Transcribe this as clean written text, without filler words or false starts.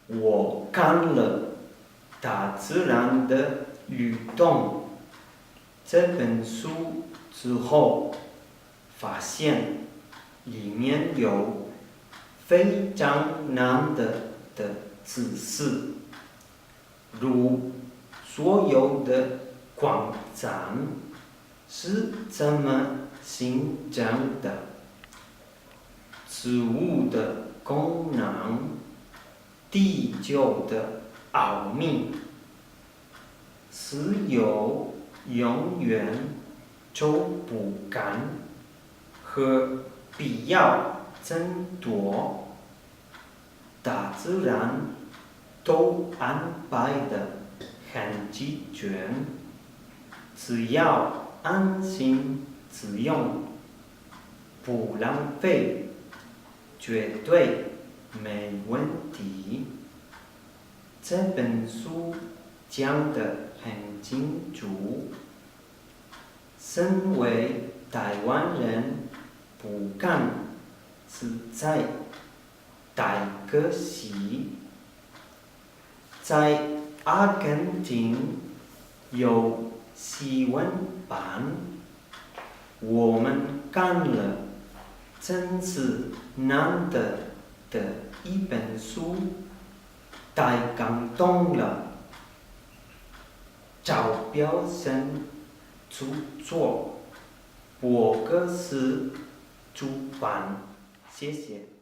我看了大自然的律动这本书之后，发现里面有非常难的知识，如所有的广场是怎么形成的，植物的功能，地球的奥秘，石油永远抽不干和必要争夺，大自然都安排的很齐全，只要安心使用，不浪费，绝对没问题。这本书讲得很清楚，身为台湾人，不敢是在太可惜。在阿根廷有新闻版，我们看了，真是难得的一本书，太感动了。找标生著作，博客斯出版，谢谢。